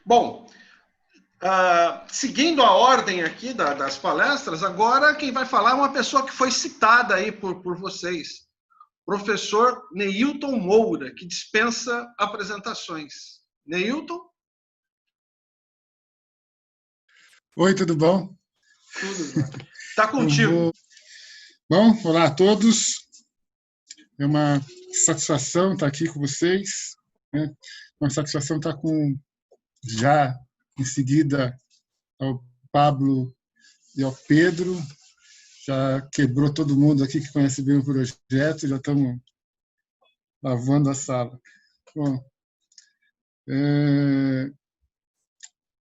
Bom, seguindo a ordem aqui das palestras, agora quem vai falar é uma pessoa que foi citada aí por vocês. Professor Neilton Moura, que dispensa apresentações. Neilton? Oi, tudo bom? Tudo. Está contigo. Bom, olá a todos. É uma satisfação estar aqui com vocês. Né? Uma satisfação estar com, já em seguida, ao Pablo e ao Pedro. Já quebrou todo mundo aqui que conhece bem o projeto, já estamos lavando a sala. Bom,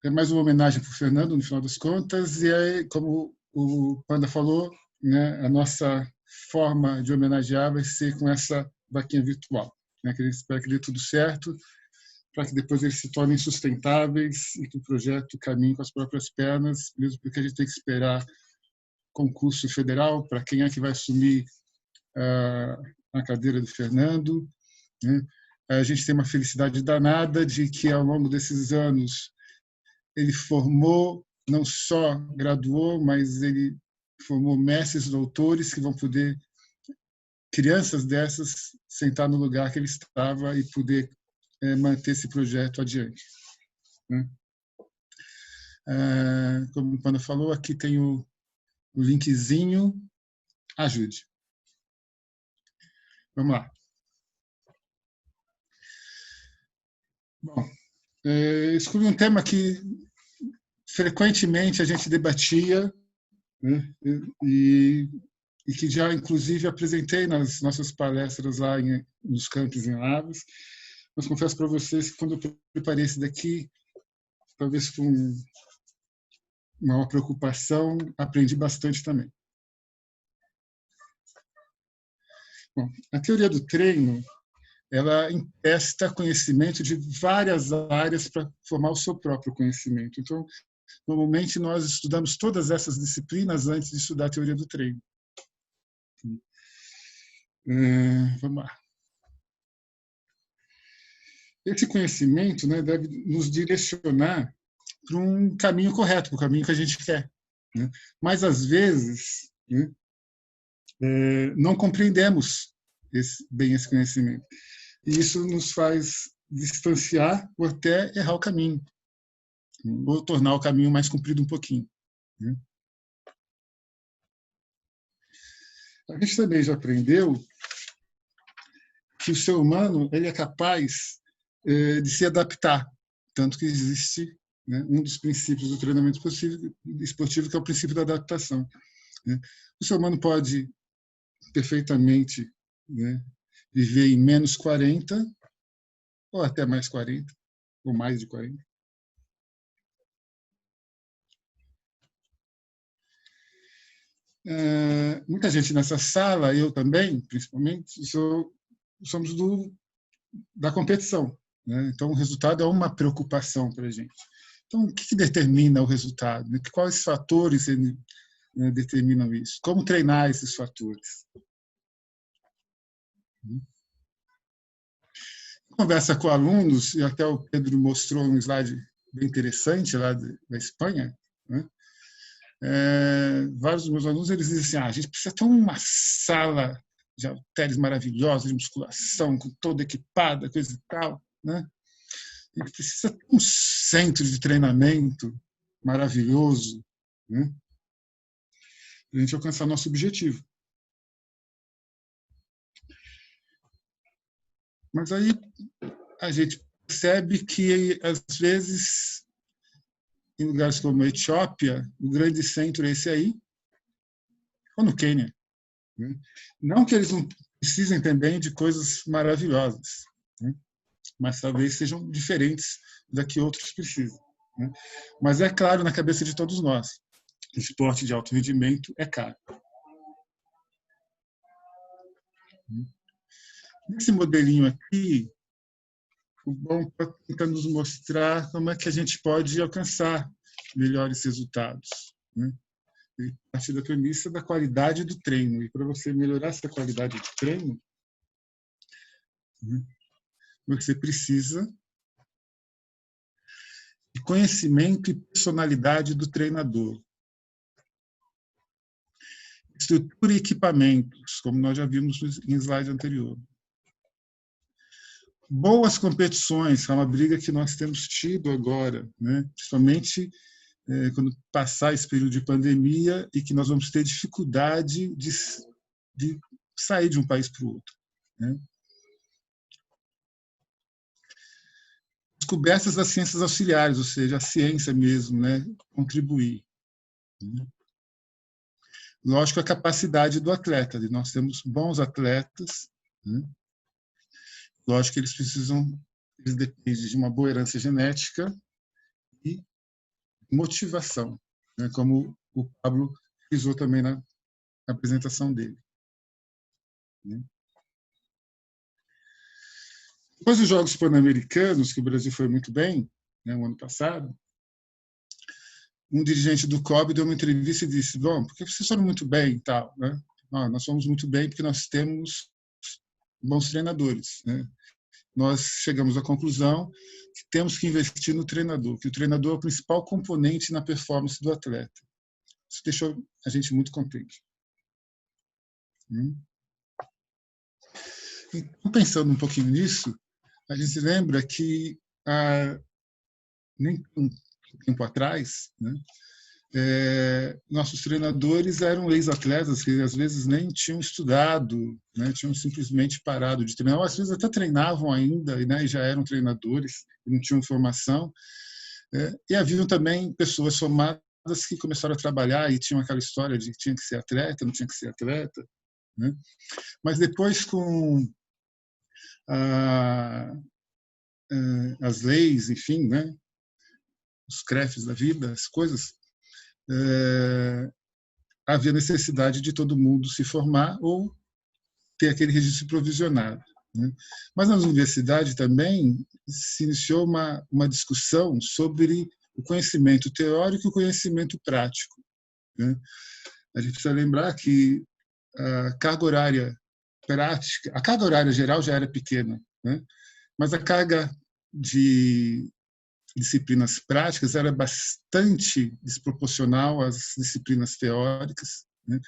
é mais uma homenagem para o Fernando, no final das contas, e aí, como o Panda falou, né, a nossa forma de homenagear vai ser com essa vaquinha virtual, né, que a gente espera que dê tudo certo, para que depois eles se tornem sustentáveis e que o projeto caminhe com as próprias pernas, mesmo porque a gente tem que esperar concurso federal para quem é que vai assumir a cadeira do Fernando. Né? A gente tem uma felicidade danada de que, ao longo desses anos, ele formou, não só graduou, mas ele formou mestres e doutores que vão poder, crianças dessas, sentar no lugar que ele estava e poder manter esse projeto adiante. Né? Como o Panda falou, aqui tem o linkzinho, ajude. Vamos lá. Bom, escolhi um tema que frequentemente a gente debatia, né, e que já, inclusive, apresentei nas nossas palestras lá nos campos em Lavras. Mas confesso para vocês que, quando eu preparei esse daqui, talvez com uma preocupação, aprendi bastante também. Bom, a teoria do treino, ela empresta conhecimento de várias áreas para formar o seu próprio conhecimento. Então, normalmente, nós estudamos todas essas disciplinas antes de estudar a teoria do treino. Vamos lá. Esse conhecimento, né, deve nos direcionar para um caminho correto, para o caminho que a gente quer. Né? Mas, às vezes, né, não compreendemos bem esse conhecimento. E isso nos faz distanciar ou até errar o caminho, ou tornar o caminho mais comprido um pouquinho. Né? A gente também já aprendeu que o ser humano ele é capaz de se adaptar, tanto que existe, né, um dos princípios do treinamento esportivo, que é o princípio da adaptação. Né? O ser humano pode perfeitamente, né, viver em menos 40, ou até mais 40, ou mais de 40. Muita gente nessa sala, eu também, principalmente, somos da competição. Né? Então, o resultado é uma preocupação para a gente. Então, o que determina o resultado? Quais fatores determinam isso? Como treinar esses fatores? Conversa com alunos, e até o Pedro mostrou um slide bem interessante lá da Espanha, né? Vários dos meus alunos eles dizem assim, a gente precisa ter uma sala de halteres maravilhosa, de musculação, com toda equipada, coisa e tal. Né? A gente precisa ter um centro de treinamento maravilhoso, né? Para a gente alcançar nosso objetivo. Mas aí a gente percebe que, às vezes, em lugares como a Etiópia, o grande centro é esse aí, ou no Quênia. Né? Não que eles não precisem também de coisas maravilhosas, né? Mas talvez sejam diferentes da que outros precisam. Né? Mas é claro na cabeça de todos nós, o esporte de alto rendimento é caro. Nesse modelinho aqui, o bom está tentando nos mostrar como é que a gente pode alcançar melhores resultados. Né? A partir da premissa da qualidade do treino. E para você melhorar essa qualidade de treino, né, você precisa conhecimento e personalidade do treinador. Estrutura e equipamentos, como nós já vimos em slide anterior. Boas competições, é uma briga que nós temos tido agora, né? Principalmente quando passar esse período de pandemia e que nós vamos ter dificuldade de sair de um país para o outro, né? Descobertas das ciências auxiliares, ou seja, a ciência mesmo, né? Contribuir. Né? Lógico, a capacidade do atleta. Nós temos bons atletas, né? Lógico que eles dependem de uma boa herança genética e motivação, né? Como o Pablo frisou também na apresentação dele. Né? Depois dos Jogos Pan-Americanos, que o Brasil foi muito bem, né, no ano passado, um dirigente do COB deu uma entrevista e disse: bom, porque vocês foram muito bem e tal, né? Nós fomos muito bem porque nós temos bons treinadores, né? Nós chegamos à conclusão que temos que investir no treinador, que o treinador é o principal componente na performance do atleta. Isso deixou a gente muito contente. Então, pensando um pouquinho nisso, a gente se lembra que nem um tempo atrás, né, nossos treinadores eram ex-atletas que às vezes nem tinham estudado, né, tinham simplesmente parado de treinar, ou às vezes até treinavam ainda, né, e já eram treinadores, não tinham formação. E haviam também pessoas formadas que começaram a trabalhar e tinham aquela história de que tinha que ser atleta, não tinha que ser atleta, né? Mas depois, com as leis, enfim, né, os CREFs da vida, as coisas, havia necessidade de todo mundo se formar ou ter aquele registro provisionado, né? Mas nas universidades também se iniciou uma discussão sobre o conhecimento teórico e o conhecimento prático, né? A gente precisa lembrar que a carga horária prática, a carga horária geral já era pequena, né? Mas a carga de disciplinas práticas era bastante desproporcional às disciplinas teóricas, né?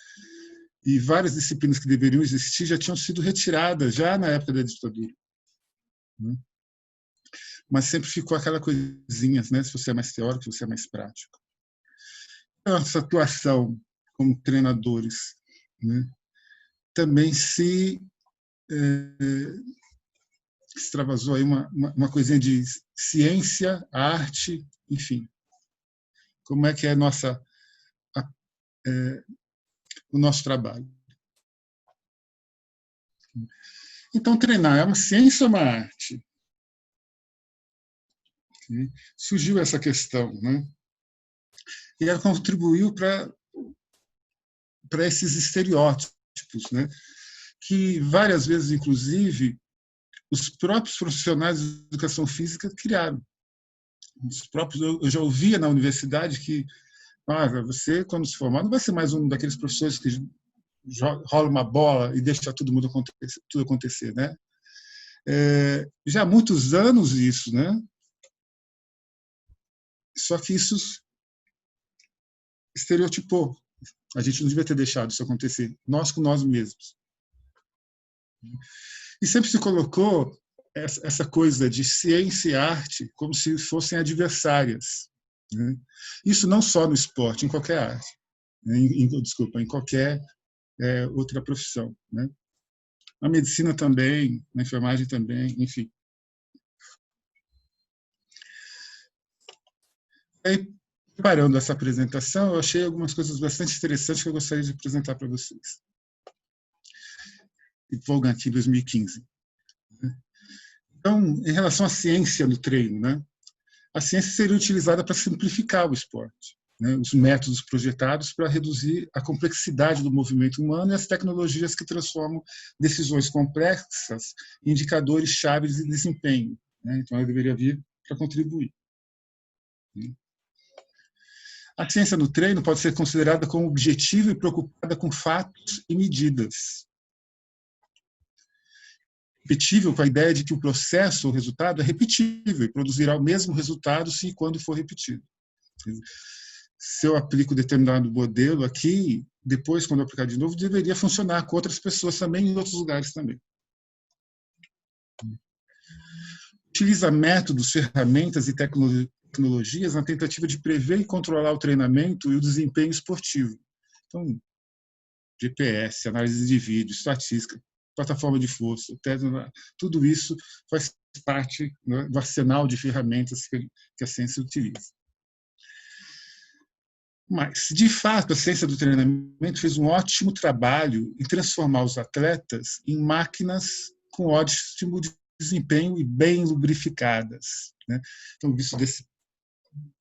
E várias disciplinas que deveriam existir já tinham sido retiradas já na época da ditadura, né? Mas sempre ficou aquela coisinha, né? Se você é mais teórico, se você é mais prático. Nossa atuação como treinadores, né, também se extravasou aí uma coisinha de ciência, arte, enfim. Como é que é o nosso trabalho? Então, treinar é uma ciência ou uma arte? Surgiu essa questão, né? E ela contribuiu para esses estereótipos, né? Que várias vezes, inclusive, os próprios profissionais de educação física criaram. Eu já ouvia na universidade que você, quando se formar, não vai ser mais um daqueles professores que rola uma bola e deixa tudo acontecer, né? Já há muitos anos isso, né? Só que isso estereotipou. A gente não devia ter deixado isso acontecer, nós com nós mesmos. E sempre se colocou essa coisa de ciência e arte como se fossem adversárias, né? Isso não só no esporte, em qualquer arte, em qualquer outra profissão, né? Na medicina também, na enfermagem também, enfim. Aí, preparando essa apresentação, eu achei algumas coisas bastante interessantes que eu gostaria de apresentar para vocês. Wolfgang aqui em 2015. Então, em relação à ciência no treino, né? A ciência seria utilizada para simplificar o esporte, né? Os métodos projetados para reduzir a complexidade do movimento humano e as tecnologias que transformam decisões complexas em indicadores chaves de desempenho, né? Então, ela deveria vir para contribuir. A ciência no treino pode ser considerada como objetiva e preocupada com fatos e medidas. repetível com a ideia de que o processo, o resultado, é repetível e produzirá o mesmo resultado se e quando for repetido. Se eu aplico determinado modelo aqui, depois, quando eu aplicar de novo, deveria funcionar com outras pessoas também, em outros lugares também. Utiliza métodos, ferramentas e tecnologias na tentativa de prever e controlar o treinamento e o desempenho esportivo. Então, GPS, análise de vídeo, estatística, plataforma de força, tudo isso faz parte, né, do arsenal de ferramentas que a ciência utiliza. Mas, de fato, a ciência do treinamento fez um ótimo trabalho em transformar os atletas em máquinas com ótimo desempenho e bem lubrificadas, né? Então, visto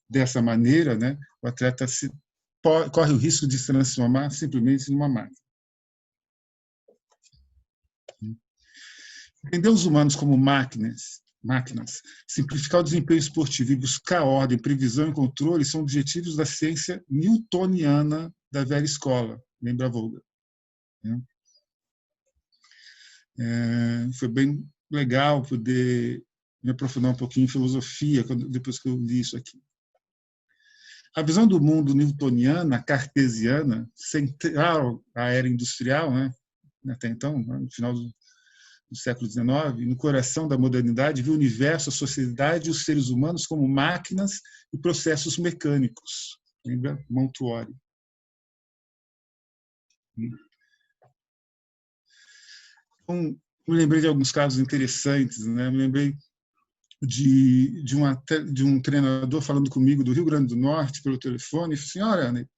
dessa maneira, né, o atleta corre o risco de se transformar simplesmente numa máquina. Entender os humanos como máquinas, simplificar o desempenho esportivo e buscar ordem, previsão e controle são objetivos da ciência newtoniana da velha escola, lembra Volga. Foi bem legal poder me aprofundar um pouquinho em filosofia depois que eu li isso aqui. A visão do mundo newtoniana, cartesiana, central à era industrial, né, até então, no final do século XIX, no coração da modernidade, viu o universo, a sociedade e os seres humanos como máquinas e processos mecânicos. Lembra? Montuori. Então, me lembrei de alguns casos interessantes, né? Me lembrei de um treinador falando comigo do Rio Grande do Norte pelo telefone, e falou assim: olha, Ana,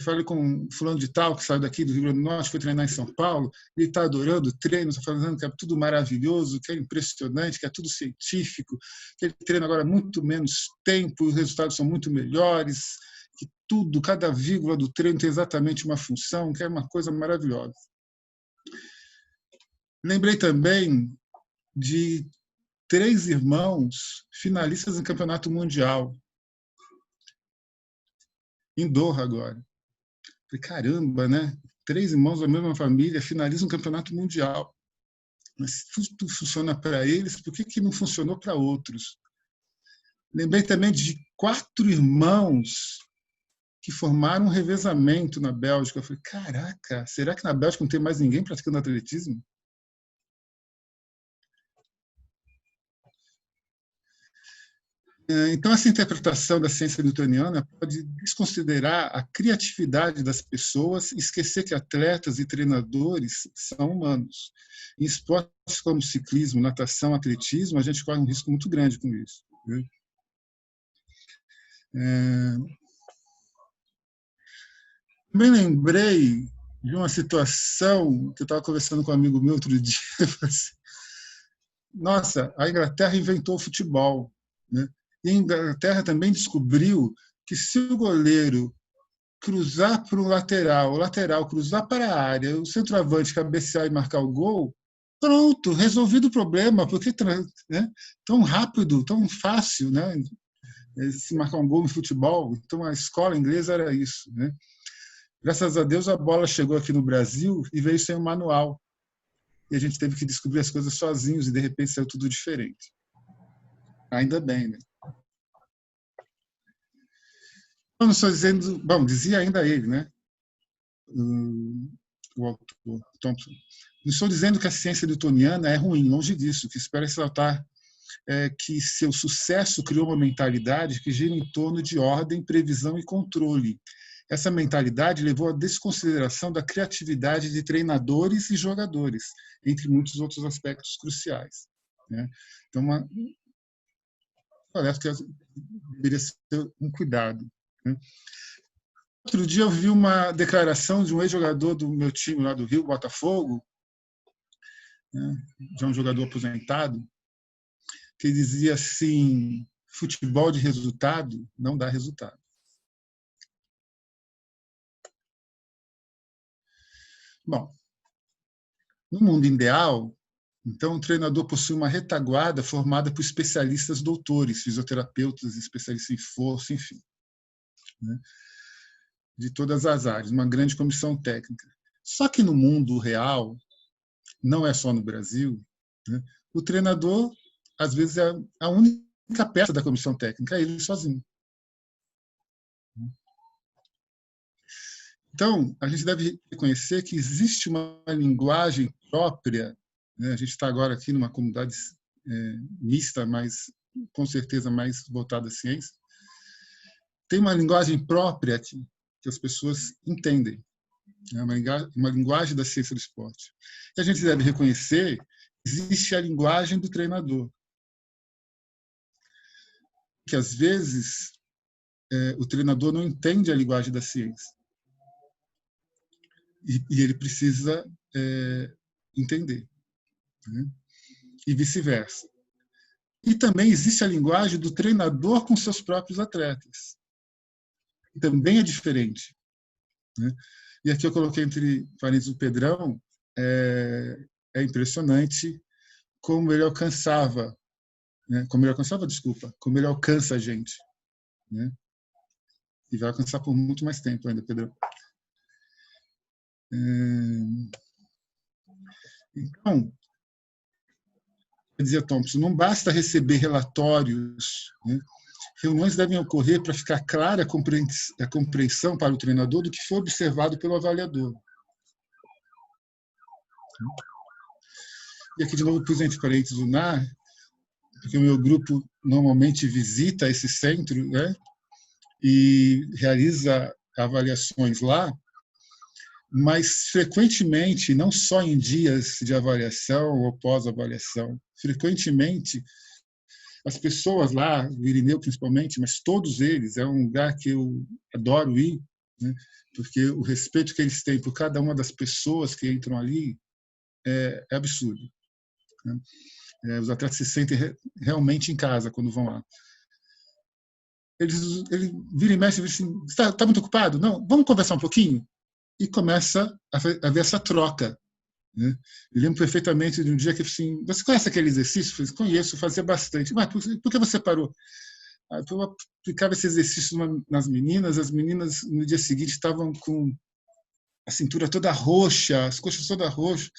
falei com fulano de tal, que saiu daqui do Rio Grande do Norte, foi treinar em São Paulo, ele está adorando o treino, está falando que é tudo maravilhoso, que é impressionante, que é tudo científico, que ele treina agora muito menos tempo, os resultados são muito melhores, que tudo, cada vírgula do treino tem exatamente uma função, que é uma coisa maravilhosa. Lembrei também de 3 irmãos finalistas em campeonato mundial, em Doha agora. Falei, caramba, né? 3 irmãos da mesma família finalizam um campeonato mundial. Mas se tudo funciona para eles, por que não funcionou para outros? Lembrei também de 4 irmãos que formaram um revezamento na Bélgica. Eu falei, caraca, será que na Bélgica não tem mais ninguém praticando atletismo? Então, essa interpretação da ciência newtoniana pode desconsiderar a criatividade das pessoas e esquecer que atletas e treinadores são humanos. Em esportes como ciclismo, natação, atletismo, a gente corre um risco muito grande com isso. Também lembrei de uma situação que eu estava conversando com um amigo meu outro dia. Nossa, a Inglaterra inventou o futebol, né? E a Inglaterra também descobriu que se o goleiro cruzar para o lateral cruzar para a área, o centroavante cabecear e marcar o gol, pronto, resolvido o problema, porque, né, tão rápido, tão fácil, né, se marcar um gol no futebol. Então a escola inglesa era isso, né? Graças a Deus a bola chegou aqui no Brasil e veio sem um manual. E a gente teve que descobrir as coisas sozinhos e de repente saiu tudo diferente. Ainda bem, né? Eu não estou dizendo, bom, dizia ainda ele, né? O autor Thompson. Não estou dizendo que a ciência newtoniana é ruim, longe disso. O que espero ressaltar é que seu sucesso criou uma mentalidade que gira em torno de ordem, previsão e controle. Essa mentalidade levou à desconsideração da criatividade de treinadores e jogadores, entre muitos outros aspectos cruciais, né? Então, parece que deveria ser um cuidado, né? Outro dia eu vi uma declaração de um ex-jogador do meu time lá do Rio, Botafogo, né, já um jogador aposentado, que dizia assim: futebol de resultado não dá resultado. Bom, no mundo ideal, então, o treinador possui uma retaguarda formada por especialistas doutores, fisioterapeutas, especialistas em força, enfim, né, de todas as áreas, uma grande comissão técnica. Só que no mundo real, não é só no Brasil, né? O treinador, às vezes, é a única peça da comissão técnica, é ele sozinho. Então, a gente deve reconhecer que existe uma linguagem própria, né? A gente está agora aqui numa comunidade mista, mas com certeza mais voltada à ciência. Tem uma linguagem própria aqui, que as pessoas entendem. É uma linguagem da ciência do esporte. E a gente deve reconhecer que existe a linguagem do treinador, que às vezes o treinador não entende a linguagem da ciência. E ele precisa entender, né? E vice-versa. E também existe a linguagem do treinador com seus próprios atletas, que também é diferente, né? E aqui eu coloquei entre parênteses o Pedrão. É impressionante como ele alcançava, né? Como ele alcança a gente, né? E vai alcançar por muito mais tempo ainda, Pedrão. Então, dizia Thompson, não basta receber relatórios, né? Reuniões devem ocorrer para ficar clara a compreensão para o treinador do que foi observado pelo avaliador. E aqui, de novo, pus entre parênteses o NAR, porque o meu grupo normalmente visita esse centro, né? E realiza avaliações lá, mas frequentemente, não só em dias de avaliação ou pós-avaliação, frequentemente as pessoas lá, o Irineu principalmente, mas todos eles, é um lugar que eu adoro ir, né? Porque o respeito que eles têm por cada uma das pessoas que entram ali é absurdo, né? Os atletas se sentem realmente em casa quando vão lá. Ele vira e mexe e diz assim, está muito ocupado? Não, vamos conversar um pouquinho? E começa a ver essa troca, né? Eu lembro perfeitamente de um dia que assim, você conhece aquele exercício? Eu falei, conheço, fazia bastante. Mas por que você parou? Eu aplicava esse exercício nas meninas, as meninas no dia seguinte estavam com a cintura toda roxa, as coxas todas roxas.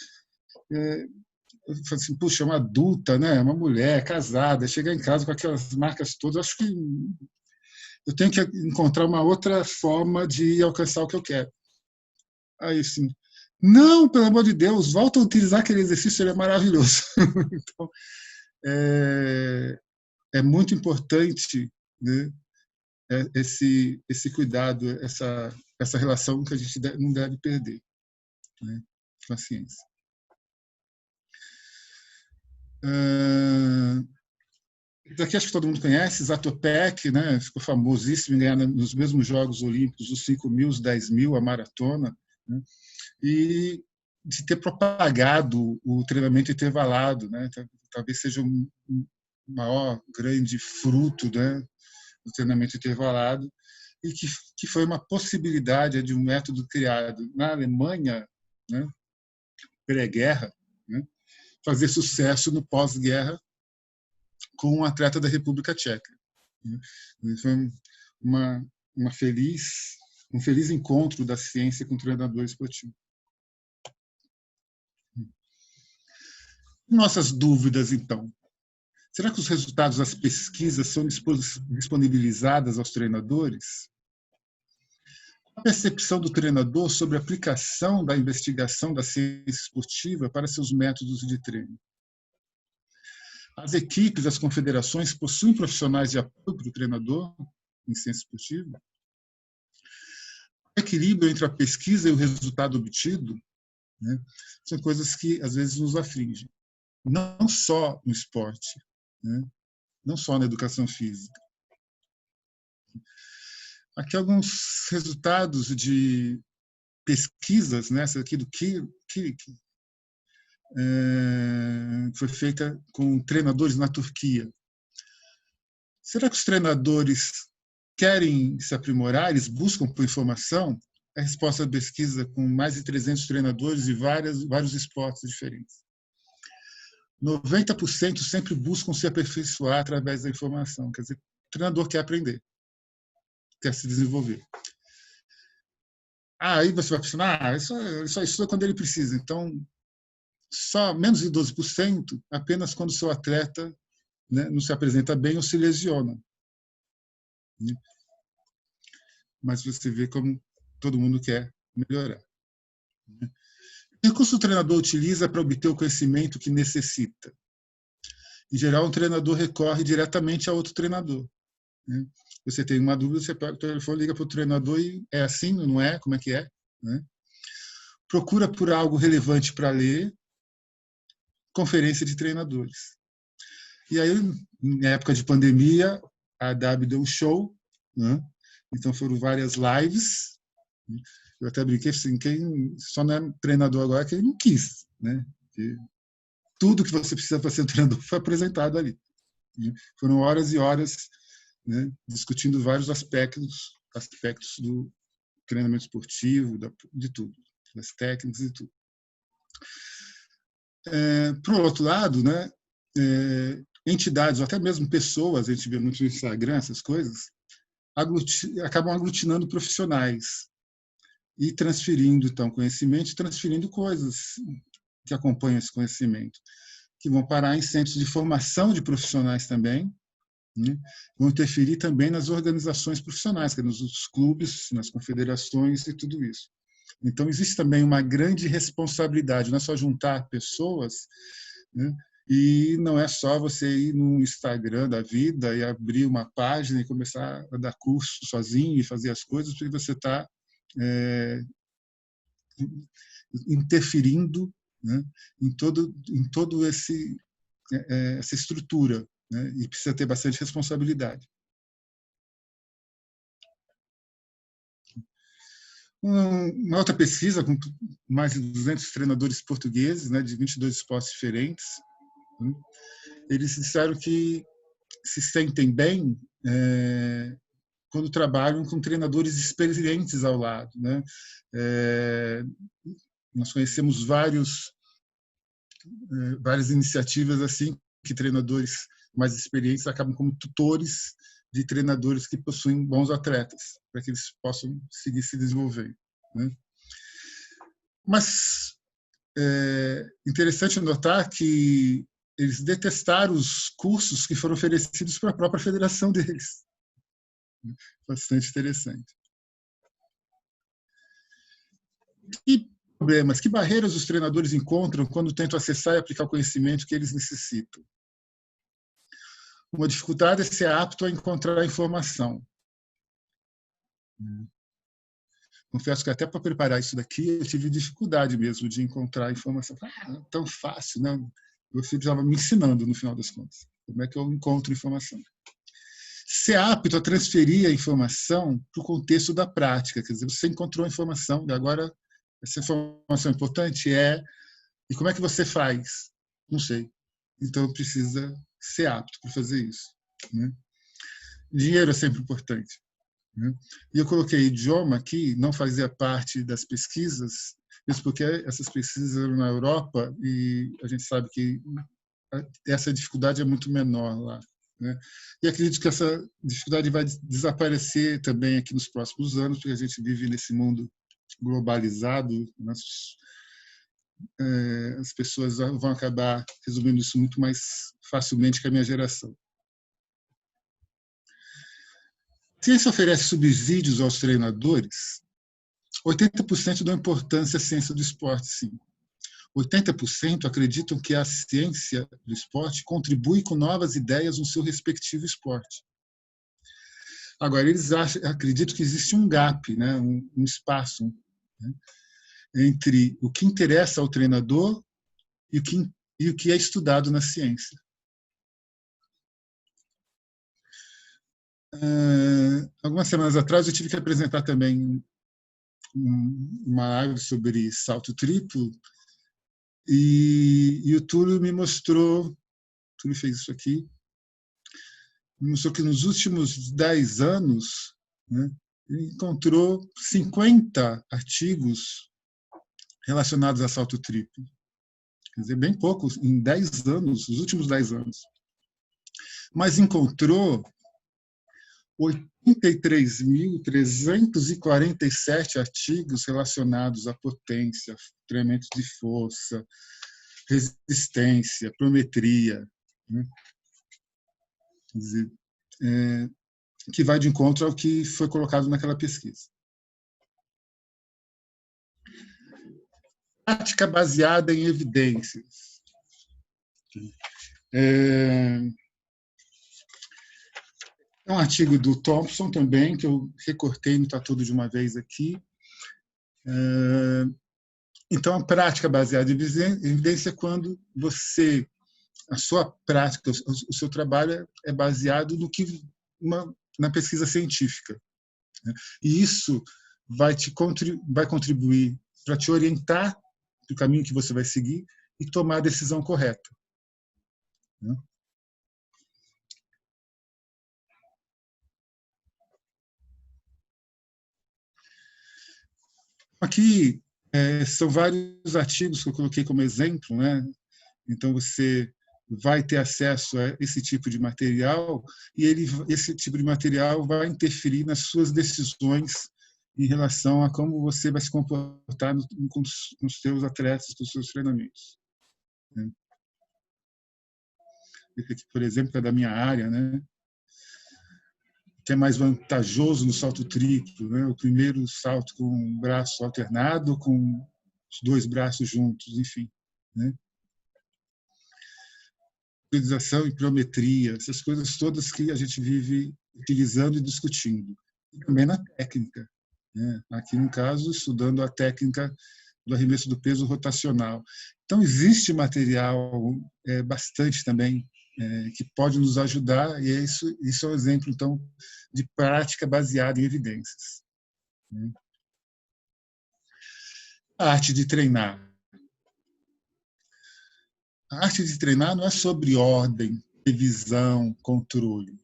Eu falei assim, puxa, é uma adulta, né? Uma mulher casada, chegar em casa com aquelas marcas todas, acho que eu tenho que encontrar uma outra forma de alcançar o que eu quero. Aí, assim, não, pelo amor de Deus, volta a utilizar aquele exercício, ele é maravilhoso. Então, é muito importante, né, esse cuidado, essa relação que a gente não deve perder, né, com a ciência. Daqui acho que todo mundo conhece, Zatopek, né, ficou famosíssimo em ganhar nos mesmos Jogos Olímpicos os 5.000, os 10.000, a maratona, né, e de ter propagado o treinamento intervalado, né, talvez seja o maior grande fruto, né, do treinamento intervalado, e que foi uma possibilidade de um método criado na Alemanha, né, pré-guerra, né, fazer sucesso no pós-guerra com um atleta da República Tcheca. Foi um feliz encontro da ciência com o treinador esportivo. Nossas dúvidas, então. Será que os resultados das pesquisas são disponibilizados aos treinadores? A percepção do treinador sobre a aplicação da investigação da ciência esportiva para seus métodos de treino. As equipes, as confederações possuem profissionais de apoio para o treinador em ciência esportiva? O equilíbrio entre a pesquisa e o resultado obtido, né, são coisas que às vezes nos afligem. Não só no esporte, né, não só na educação física. Aqui alguns resultados de pesquisas, né, essa aqui do Kirik, foi feita com treinadores na Turquia. Será que os treinadores querem se aprimorar? Eles buscam por informação? A resposta da pesquisa, com mais de 300 treinadores de vários esportes diferentes. 90% sempre buscam se aperfeiçoar através da informação. Quer dizer, o treinador quer aprender, quer se desenvolver. Aí você vai pensar, ele só estuda quando ele precisa. Então, só menos de 12% apenas quando o seu atleta, né, não se apresenta bem ou se lesiona. Mas você vê como todo mundo quer melhorar. O recurso o treinador utiliza para obter o conhecimento que necessita? Em geral, um treinador recorre diretamente a outro treinador. Você tem uma dúvida, você pega o telefone, liga para o treinador e é assim, não é? Como é que é? Procura por algo relevante para ler, conferência de treinadores. E aí, na época de pandemia, a AW deu um show, né? Então foram várias lives. Eu até brinquei assim, quem só não é treinador agora quem não quis, né? Porque tudo que você precisa para ser treinador foi apresentado ali. Foram horas e horas, né, discutindo vários aspectos do treinamento esportivo, de tudo, das técnicas e tudo. Por outro lado, né, entidades, ou até mesmo pessoas, a gente vê muito no Instagram, essas coisas, acabam aglutinando profissionais e transferindo, então, conhecimento, transferindo coisas que acompanham esse conhecimento, que vão parar em centros de formação de profissionais também, né? Vão interferir também nas organizações profissionais, nos clubes, nas confederações e tudo isso. Então, existe também uma grande responsabilidade, não é só juntar pessoas, né? E não é só você ir no Instagram da vida e abrir uma página e começar a dar curso sozinho e fazer as coisas, porque você está interferindo, né, em todo essa estrutura, né, e precisa ter bastante responsabilidade. Uma outra pesquisa com mais de 200 treinadores portugueses, né, de 22 esportes diferentes, né, eles disseram que se sentem bem quando trabalham com treinadores experientes ao lado, né? Nós conhecemos várias iniciativas assim que treinadores mais experientes acabam como tutores de treinadores que possuem bons atletas, para que eles possam seguir se desenvolvendo, né? Mas é interessante notar que eles detestaram os cursos que foram oferecidos para a própria federação deles. Bastante interessante. Que problemas, que barreiras os treinadores encontram quando tentam acessar e aplicar o conhecimento que eles necessitam? Uma dificuldade é ser apto a encontrar a informação. Confesso que até para preparar isso daqui eu tive dificuldade mesmo de encontrar a informação. Tão fácil, né? Você estava me ensinando no final das contas. Como é que eu encontro informação? Ser apto a transferir a informação para o contexto da prática. Quer dizer, você encontrou a informação, e agora essa informação importante e como é que você faz? Não sei. Então precisa ser apto para fazer isso, né? Dinheiro é sempre importante, né? E eu coloquei idioma aqui, não fazia parte das pesquisas, isso porque essas pesquisas eram na Europa e a gente sabe que essa dificuldade é muito menor lá, né? E acredito que essa dificuldade vai desaparecer também aqui nos próximos anos, porque a gente vive nesse mundo globalizado, as pessoas vão acabar resolvendo isso muito mais facilmente que a minha geração. A ciência oferece subsídios aos treinadores? 80% dão importância à ciência do esporte, sim. 80% acreditam que a ciência do esporte contribui com novas ideias no seu respectivo esporte. Agora, eles acreditam que existe um gap, né, um espaço, né, entre o que interessa ao treinador e o que é estudado na ciência. Algumas semanas atrás eu tive que apresentar também uma live sobre salto triplo e o Túlio me mostrou, Túlio fez isso aqui, me mostrou que nos últimos 10 anos, né, ele encontrou 50 artigos relacionados a salto triplo. Quer dizer, bem poucos, em 10 anos, os últimos 10 anos. Mas encontrou 83.347 artigos relacionados à potência, treinamento de força, resistência, pliometria, né? Quer dizer, que vai de encontro ao que foi colocado naquela pesquisa. Prática baseada em evidências. É um artigo do Thompson também, que eu recortei, não está tudo de uma vez aqui. Então, a prática baseada em evidência é quando a sua prática, o seu trabalho é baseado na pesquisa científica. E isso vai contribuir para te orientar para o caminho que você vai seguir e tomar a decisão correta. Aqui são vários artigos que eu coloquei como exemplo, né? Então você vai ter acesso a esse tipo de material e esse tipo de material vai interferir nas suas decisões em relação a como você vai se comportar com os seus atletas, com os seus treinamentos. Esse aqui, por exemplo, é da minha área, né? Que é mais vantajoso no salto triplo, né? O primeiro salto com o braço alternado, com os dois braços juntos, enfim, né? Periodização e pliometria, essas coisas todas que a gente vive utilizando e discutindo. E também na técnica, né? Aqui, no caso, estudando a técnica do arremesso do peso rotacional. Então, existe material bastante também que pode nos ajudar, e isso é um exemplo, então, de prática baseada em evidências. A arte de treinar. A arte de treinar não é sobre ordem, revisão, controle.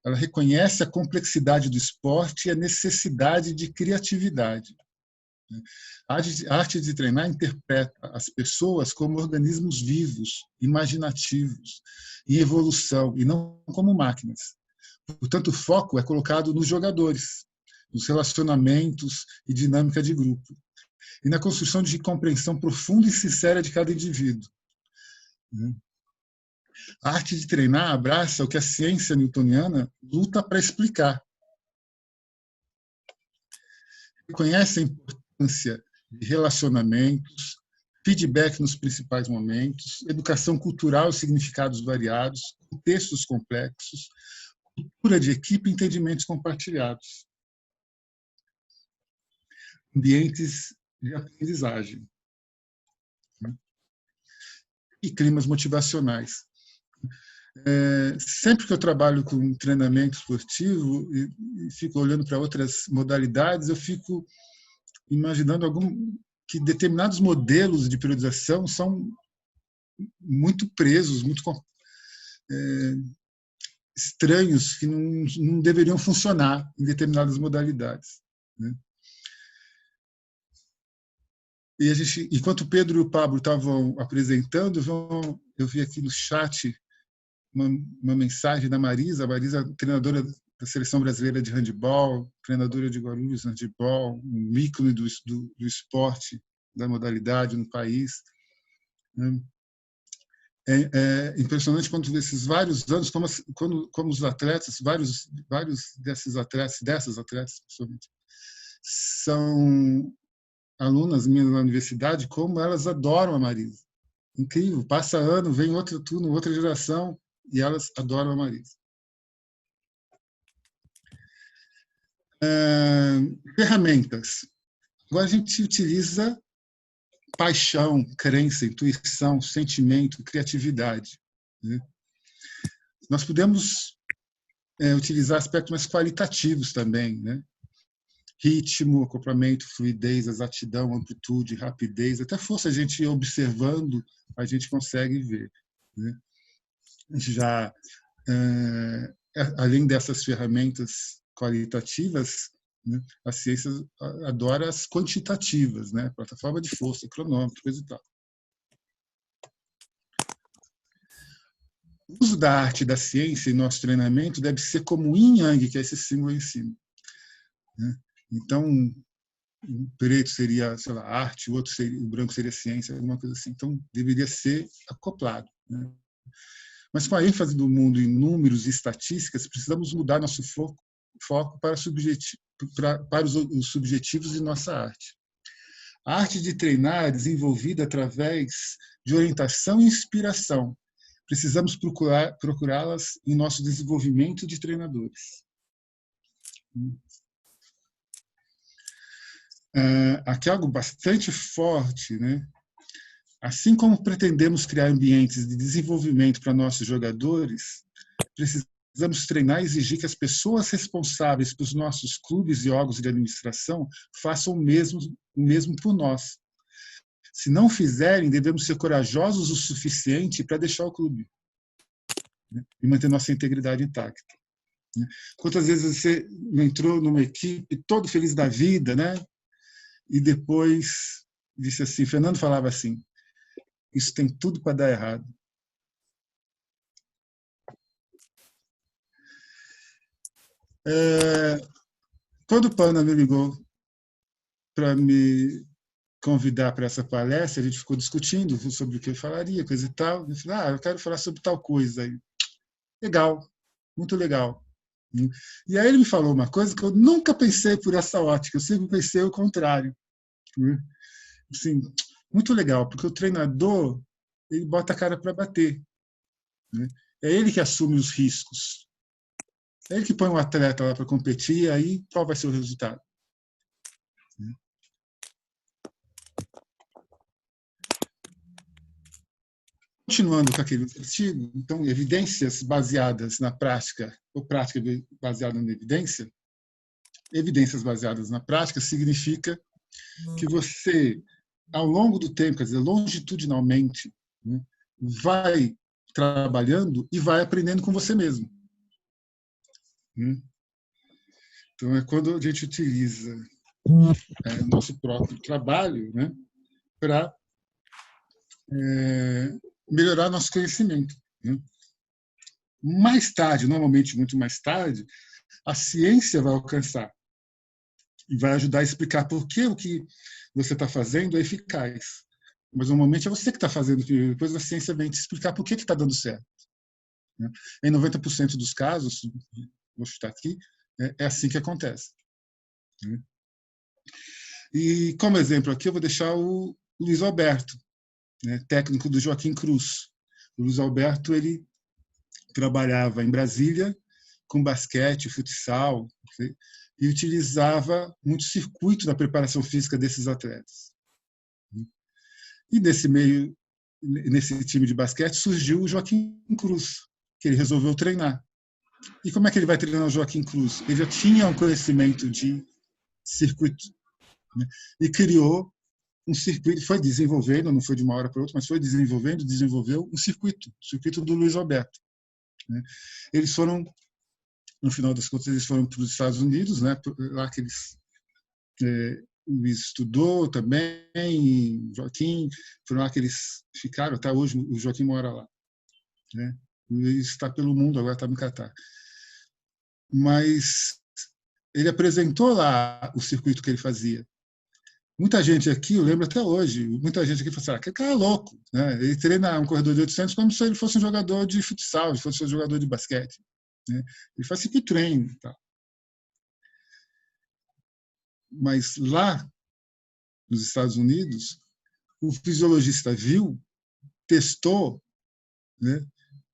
Ela reconhece a complexidade do esporte e a necessidade de criatividade. A arte de treinar interpreta as pessoas como organismos vivos, imaginativos, em evolução, e não como máquinas. Portanto, o foco é colocado nos jogadores, nos relacionamentos e dinâmica de grupo, e na construção de compreensão profunda e sincera de cada indivíduo. A arte de treinar abraça o que a ciência newtoniana luta para explicar. Reconhece a importância de relacionamentos, feedback nos principais momentos, educação cultural e significados variados, contextos complexos, cultura de equipe e entendimentos compartilhados, ambientes de aprendizagem e climas motivacionais. Sempre que eu trabalho com treinamento esportivo e fico olhando para outras modalidades, eu fico imaginando que determinados modelos de periodização são muito presos, muito estranhos, que não deveriam funcionar em determinadas modalidades, né? E enquanto o Pedro e o Pablo estavam apresentando, eu vi aqui no chat uma mensagem da Marisa. A Marisa, treinadora da Seleção Brasileira de Handebol, treinadora de Guarulhos Handebol, um ícone do esporte, da modalidade no país. É impressionante quando esses vários anos, como os atletas, vários dessas atletas, principalmente, são alunas minhas na universidade, como elas adoram a Marisa. Incrível, passa ano, vem outro turno, outra geração, e elas adoram a Marisa. Ferramentas. Agora a gente utiliza paixão, crença, intuição, sentimento, criatividade, né? Nós podemos utilizar aspectos mais qualitativos também, né? Ritmo, acoplamento, fluidez, exatidão, amplitude, rapidez, até força a gente observando, a gente consegue ver, né? Já, além dessas ferramentas qualitativas, né, a ciência adora as quantitativas, né? Plataforma de força, cronômetro, coisa e tal. O uso da arte e da ciência em nosso treinamento deve ser como o yin yang, que é esse símbolo em cima, né? Então, o preto seria, sei lá, arte, o branco seria ciência, alguma coisa assim. Então, deveria ser acoplado, né? Mas com a ênfase do mundo em números e estatísticas, precisamos mudar nosso foco para os subjetivos de nossa arte. A arte de treinar é desenvolvida através de orientação e inspiração. Precisamos procurá-las em nosso desenvolvimento de treinadores. Aqui é algo bastante forte, né? Assim como pretendemos criar ambientes de desenvolvimento para nossos jogadores, precisamos treinar e exigir que as pessoas responsáveis pelos nossos clubes e órgãos de administração façam o mesmo por nós. Se não fizerem, devemos ser corajosos o suficiente para deixar o clube, né, e manter nossa integridade intacta. Quantas vezes você entrou numa equipe todo feliz da vida, né? E depois disse assim, Fernando falava assim, isso tem tudo para dar errado. Quando o Pana me ligou para me convidar para essa palestra, a gente ficou discutindo sobre o que eu falaria, coisa e tal. Eu falei, eu quero falar sobre tal coisa. Legal, muito legal. E aí ele me falou uma coisa que eu nunca pensei por essa ótica, eu sempre pensei o contrário. Assim, muito legal, porque o treinador, ele bota a cara para bater. É ele que assume os riscos. É ele que põe um atleta lá para competir, e aí qual vai ser o resultado? Continuando com aquele artigo, então, evidências baseadas na prática, ou prática baseada na evidência, evidências baseadas na prática significa que você, ao longo do tempo, quer dizer, longitudinalmente, né, vai trabalhando e vai aprendendo com você mesmo. Então, é quando a gente utiliza o nosso próprio trabalho, né, para melhorar nosso conhecimento. Mais tarde, normalmente muito mais tarde, a ciência vai alcançar e vai ajudar a explicar por que o que você está fazendo é eficaz. Mas normalmente é você que está fazendo, depois a ciência vem te explicar por que está dando certo. Em 90% dos casos, vou chutar aqui, é assim que acontece. E como exemplo aqui eu vou deixar o Luiz Alberto, técnico do Joaquim Cruz. O Luiz Alberto, ele trabalhava em Brasília com basquete, futsal, e utilizava muito circuito na preparação física desses atletas. E nesse time de basquete surgiu o Joaquim Cruz, que ele resolveu treinar. E como é que ele vai treinar o Joaquim Cruz? Ele já tinha um conhecimento de circuito, né? E criou um circuito, foi desenvolvendo, não foi de uma hora para outra, mas foi desenvolveu um circuito, o circuito do Luiz Alberto. Eles foram, no final das contas, eles foram para os Estados Unidos, né? Lá que eles, o Luiz estudou também, Joaquim, foram lá que eles ficaram, até hoje o Joaquim mora lá. O Luiz está pelo mundo, agora está no Catar. Mas ele apresentou lá o circuito que ele fazia. Muita gente aqui, eu lembro até hoje, muita gente aqui falou assim, aquele cara é louco, né? Ele treina um corredor de 800 como se ele fosse um jogador de futsal, se fosse um jogador de basquete. Né? Ele faz circuit training. Tá? Mas lá, nos Estados Unidos, o fisiologista viu, testou, né?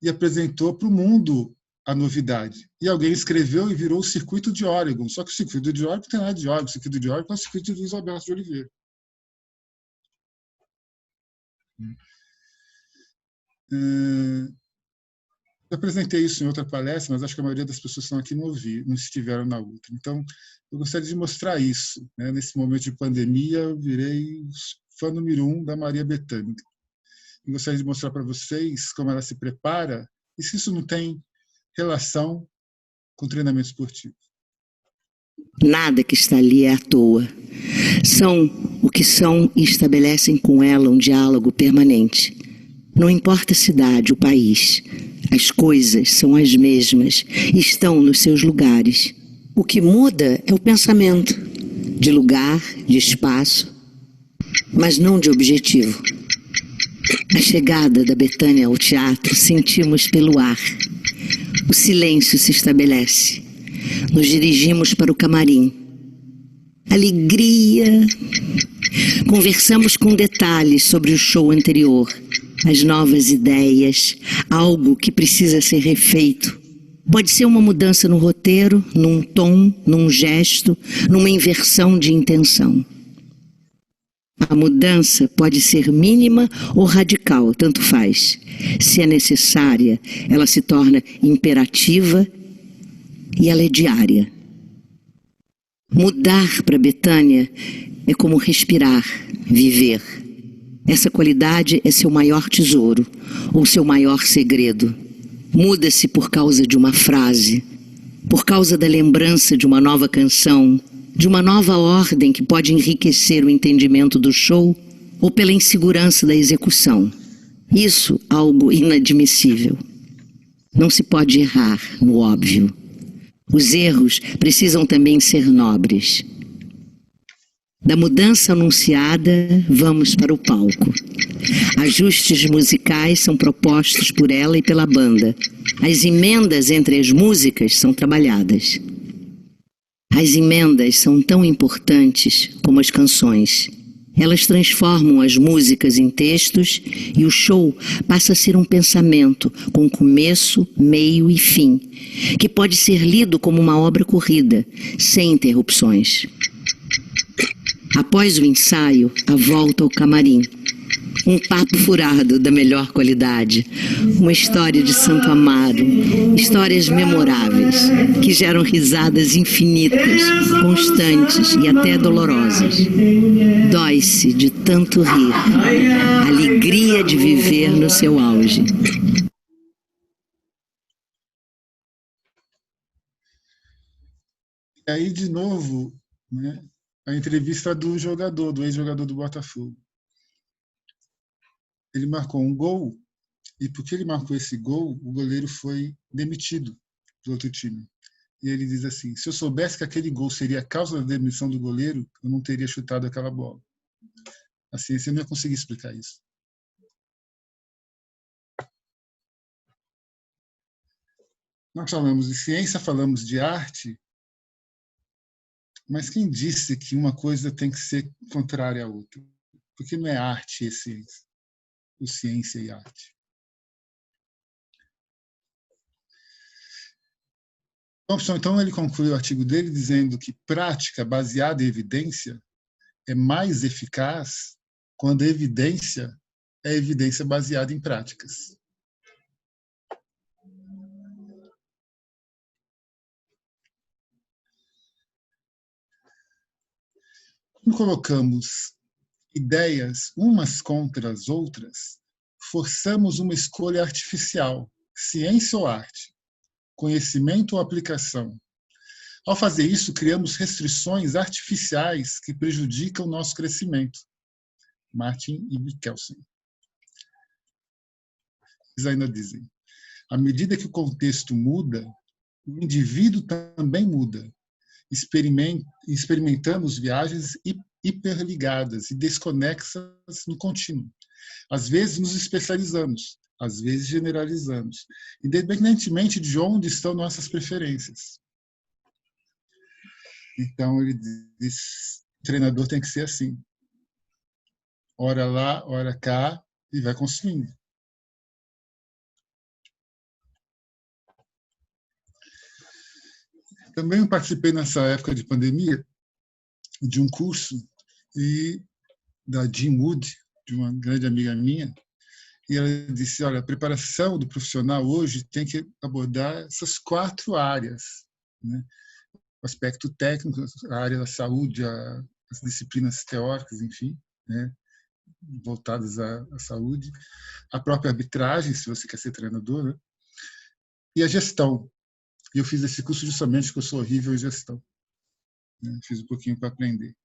E apresentou para o mundo a novidade. E alguém escreveu e virou o circuito de Oregon. Só que o circuito de Oregon não tem nada de Oregon. O circuito de Oregon é o circuito de Luiz Alberto de Oliveira. Eu apresentei isso em outra palestra, mas acho que a maioria das pessoas que estão aqui não estiveram na outra. Então, eu gostaria de mostrar isso. Né? Nesse momento de pandemia, eu virei fã número 1 da Maria Bethânia. Eu gostaria de mostrar para vocês como ela se prepara e se isso não tem relação com treinamento esportivo. Nada que está ali é à toa. São o que são e estabelecem com ela um diálogo permanente. Não importa a cidade, o país, as coisas são as mesmas e estão nos seus lugares. O que muda é o pensamento. de lugar, de espaço, mas não de objetivo. A chegada da Betânia ao teatro sentimos pelo ar. O silêncio se estabelece. Nos dirigimos para o camarim. Alegria. Conversamos com detalhes sobre o show anterior, as novas ideias, algo que precisa ser refeito. Pode ser uma mudança no roteiro, num tom, num gesto, numa inversão de intenção. A mudança pode ser mínima ou radical, tanto faz. Se é necessária, ela se torna imperativa e ela é diária. Mudar para Betânia é como respirar, viver. Essa qualidade é seu maior tesouro ou seu maior segredo. Muda-se por causa de uma frase, por causa da lembrança de uma nova canção, de uma nova ordem que pode enriquecer o entendimento do show ou pela insegurança da execução. Isso é algo inadmissível. Não se pode errar no óbvio. Os erros precisam também ser nobres. Da mudança anunciada, vamos para o palco. Ajustes musicais são propostos por ela e pela banda. As emendas entre as músicas são trabalhadas. As emendas são tão importantes como as canções. Elas transformam as músicas em textos e o show passa a ser um pensamento com começo, meio e fim, que pode ser lido como uma obra corrida, sem interrupções. Após o ensaio, a volta ao camarim. Um papo furado da melhor qualidade. Uma história de Santo Amaro. Histórias memoráveis, que geram risadas infinitas, constantes e até dolorosas. Dói-se de tanto rir. Alegria de viver no seu auge. E aí, de novo, né, a entrevista do jogador, do ex-jogador do Botafogo. Ele marcou um gol, e porque ele marcou esse gol, o goleiro foi demitido do outro time. E ele diz assim: se eu soubesse que aquele gol seria a causa da demissão do goleiro, eu não teria chutado aquela bola. A ciência não ia conseguir explicar isso. Nós falamos de ciência, falamos de arte, mas quem disse que uma coisa tem que ser contrária à outra? Porque não é arte e ciência. O ciência e arte. Thompson, então, ele conclui o artigo dele dizendo que prática baseada em evidência é mais eficaz quando a evidência é evidência baseada em práticas. Quando colocamos ideias umas contra as outras, forçamos uma escolha artificial, ciência ou arte, conhecimento ou aplicação. Ao fazer isso, criamos restrições artificiais que prejudicam o nosso crescimento. Martin e Kelsen. Eles ainda dizem: à medida que o contexto muda, o indivíduo também muda. Experimentamos viagens hiperligadas e desconexas no contínuo. Às vezes nos especializamos, às vezes generalizamos, independentemente de onde estão nossas preferências. Então, ele diz: o treinador tem que ser assim. Ora lá, ora cá, e vai construindo. Também participei nessa época de pandemia de um curso da Jean Wood, de uma grande amiga minha, e ela disse: olha, a preparação do profissional hoje tem que abordar essas 4 áreas, né? O aspecto técnico, a área da saúde, as disciplinas teóricas, enfim, né, voltadas à saúde, a própria arbitragem, se você quer ser treinador, né, e a gestão. E eu fiz esse curso justamente porque eu sou horrível em gestão, né? Fiz um pouquinho para aprender.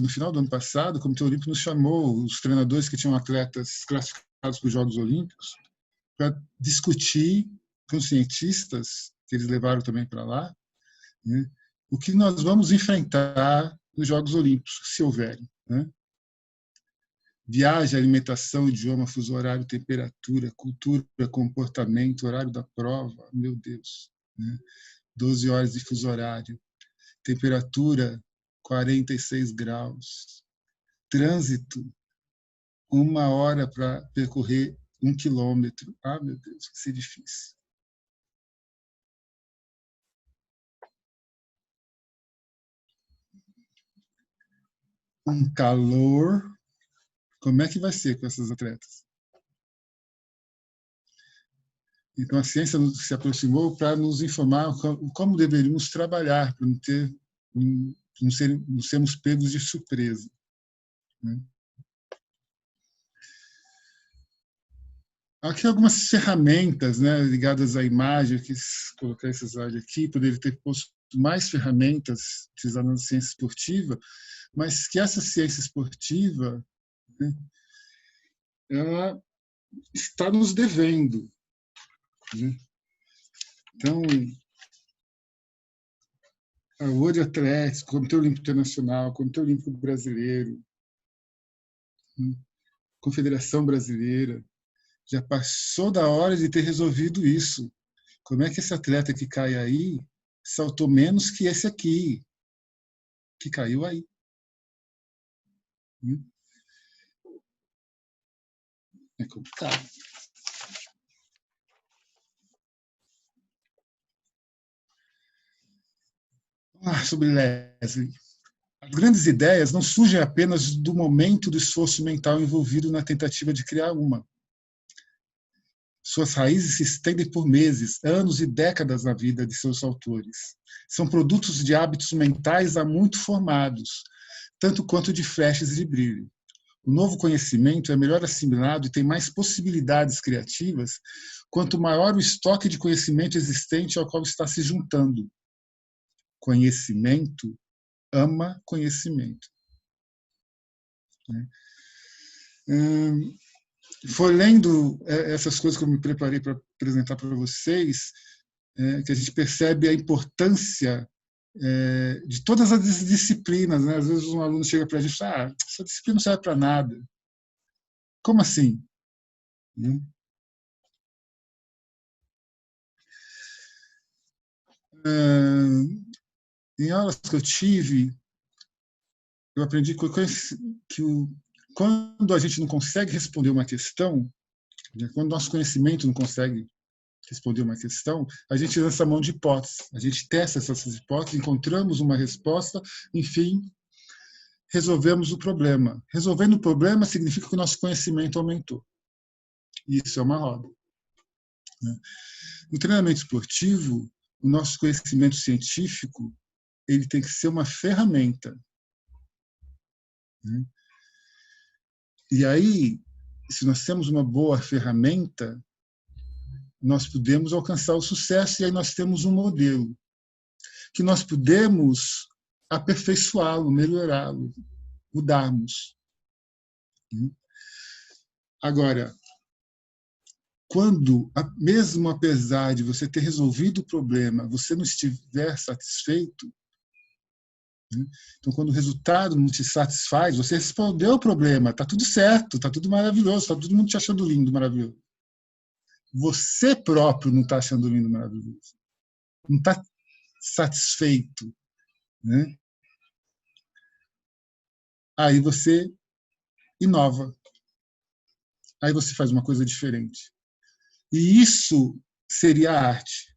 No final do ano passado, o Comitê Olímpico nos chamou, os treinadores que tinham atletas classificados para os Jogos Olímpicos, para discutir com os cientistas, que eles levaram também para lá, né, o que nós vamos enfrentar nos Jogos Olímpicos, se houverem. Né? Viagem, alimentação, idioma, fuso horário, temperatura, cultura, comportamento, horário da prova, meu Deus. Né? 12 horas de fuso horário, temperatura 46 graus, trânsito 1 hora para percorrer 1 quilômetro. Ah, meu Deus, que ser difícil. Um calor. Como é que vai ser com essas atletas? Então, a ciência se aproximou para nos informar como deveríamos trabalhar, para não sermos pegos de surpresa. Né? Aqui algumas ferramentas, né, ligadas à imagem, eu quis colocar esse slide aqui, poderia ter posto mais ferramentas utilizando a ciência esportiva, mas que essa ciência esportiva, né, ela está nos devendo. Né? Então, a World Athletics, Comitê Olímpico Internacional, Comitê Olímpico Brasileiro, né, Confederação Brasileira, já passou da hora de ter resolvido isso. Como é que esse atleta que cai aí saltou menos que esse aqui, que caiu aí? É complicado. Sobre Leslie. As grandes ideias não surgem apenas do momento do esforço mental envolvido na tentativa de criar uma. Suas raízes se estendem por meses, anos e décadas na vida de seus autores. São produtos de hábitos mentais há muito formados, tanto quanto de flashes de brilho. O novo conhecimento é melhor assimilado e tem mais possibilidades criativas quanto maior o estoque de conhecimento existente ao qual está se juntando. Conhecimento ama conhecimento. Foi lendo essas coisas que eu me preparei para apresentar para vocês, que a gente percebe a importância de todas as disciplinas. Né? Às vezes um aluno chega para a gente e fala, essa disciplina não serve para nada. Como assim? Em aulas que eu tive, eu aprendi que quando a gente não consegue responder uma questão, quando nosso conhecimento não consegue responder uma questão, a gente lança a mão de hipóteses, a gente testa essas hipóteses, encontramos uma resposta, enfim, resolvemos o problema. Resolvendo o problema significa que o nosso conhecimento aumentou. Isso é uma roda. No treinamento esportivo, o nosso conhecimento científico ele tem que ser uma ferramenta. E aí, se nós temos uma boa ferramenta, nós podemos alcançar o sucesso, e aí nós temos um modelo que nós podemos aperfeiçoá-lo, melhorá-lo, mudarmos. Agora, quando, mesmo apesar de você ter resolvido o problema, você não estiver satisfeito, então, quando o resultado não te satisfaz, você respondeu o problema, está tudo certo, está tudo maravilhoso, está todo mundo te achando lindo, maravilhoso. Você próprio não está achando lindo, maravilhoso. Não está satisfeito. Né? Aí você inova. Aí você faz uma coisa diferente. E isso seria a arte.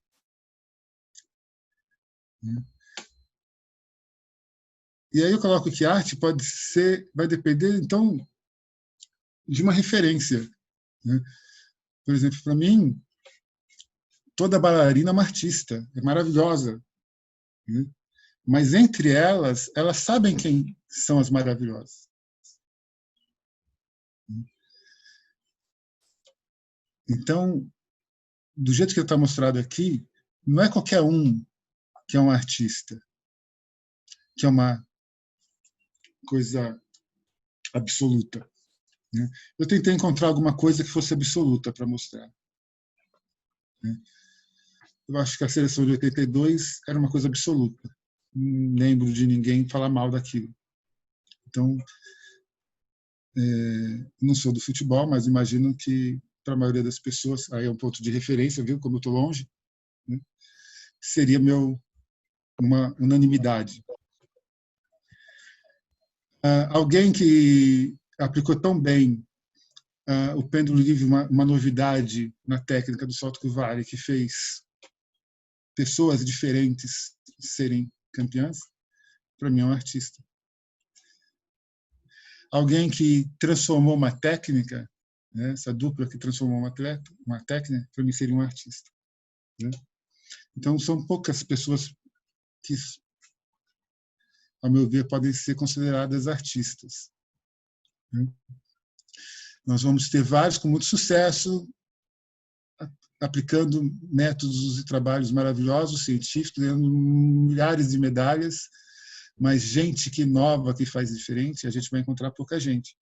E aí eu coloco que a arte vai depender, então, de uma referência. Né? Por exemplo, para mim, toda bailarina é uma artista, é maravilhosa. Né? Mas entre elas sabem quem são as maravilhosas. Então, do jeito que está mostrado aqui, não é qualquer um que é um artista, que é uma coisa absoluta. Né? Eu tentei encontrar alguma coisa que fosse absoluta para mostrar. Né? eu acho que a seleção de 82 era uma coisa absoluta. Não lembro de ninguém falar mal daquilo. Então, não sou do futebol, mas imagino que, para a maioria das pessoas, aí é um ponto de referência, viu, como eu estou longe, né, seria uma unanimidade. Alguém que aplicou tão bem o pêndulo livre, uma novidade na técnica do salto com vale, que fez pessoas diferentes serem campeãs, para mim é um artista. Alguém que transformou uma técnica, né, essa dupla que transformou uma técnica, para mim seria um artista. Né? Então, são poucas pessoas que, ao meu ver, podem ser consideradas artistas. Né? Nós vamos ter vários com muito sucesso, aplicando métodos e trabalhos maravilhosos, científicos, ganhando milhares de medalhas, mas gente que inova, que faz diferente, a gente vai encontrar pouca gente.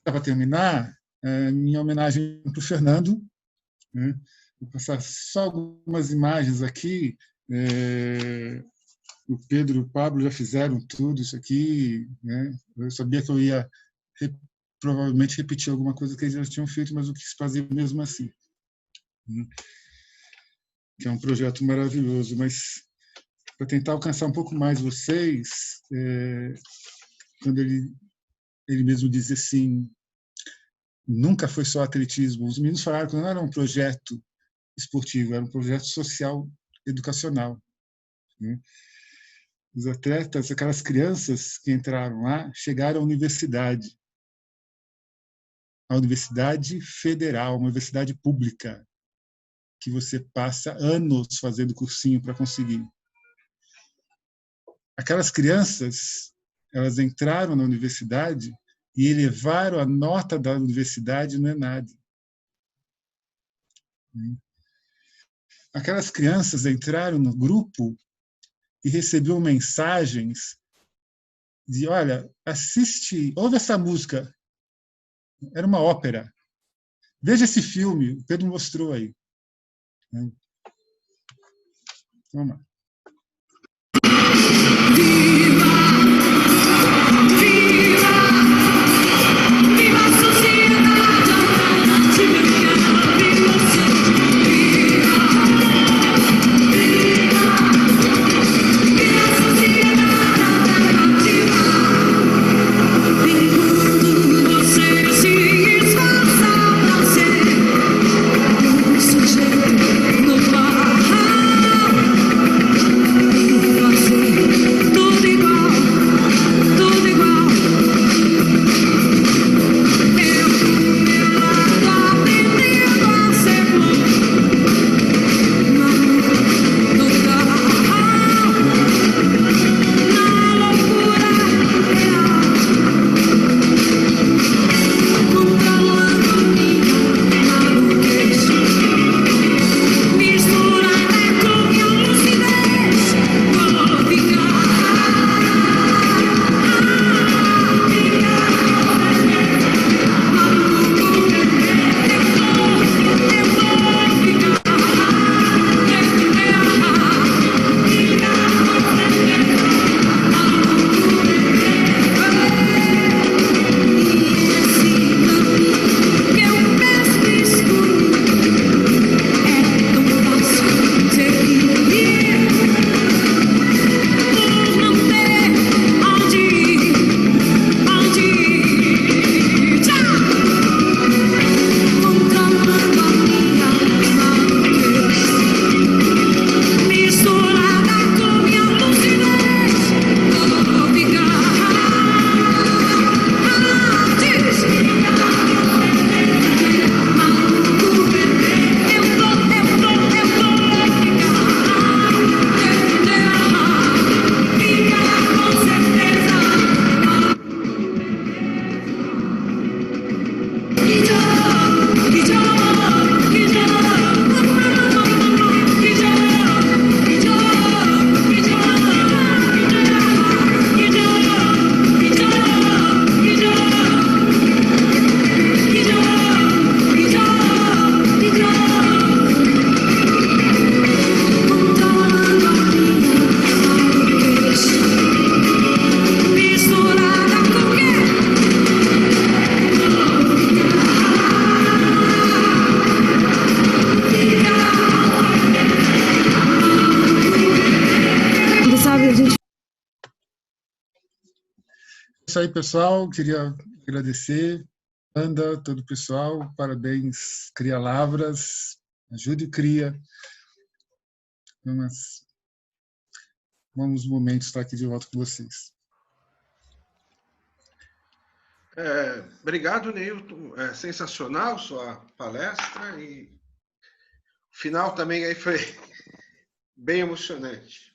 Para terminar, minha homenagem para o Fernando, né? Vou passar só algumas imagens aqui. O Pedro e o Pablo já fizeram tudo isso aqui, né? Eu sabia que eu ia provavelmente repetir alguma coisa que eles já tinham feito, mas eu quis fazer mesmo assim, né? Que é um projeto maravilhoso, mas para tentar alcançar um pouco mais vocês, quando ele mesmo diz assim, nunca foi só atletismo. Os meninos falaram que não era um projeto esportivo, era um projeto social, educacional. Né? Os atletas, aquelas crianças que entraram lá, chegaram à universidade. A Universidade Federal, uma universidade pública, que você passa anos fazendo cursinho para conseguir. Aquelas crianças, elas entraram na universidade e elevaram a nota da universidade no ENAD. Aquelas crianças entraram no grupo e recebiam mensagens de, olha, assiste, ouve essa música. Era uma ópera. Veja esse filme, o Pedro mostrou aí. Vamos lá. isso aí, pessoal. Queria agradecer, Panda, todo o pessoal. Parabéns, Cria Lavras. Ajude e cria. Vamos momentos estar aqui de volta com vocês. Obrigado, Neilton. Sensacional sua palestra e o final também aí foi bem emocionante.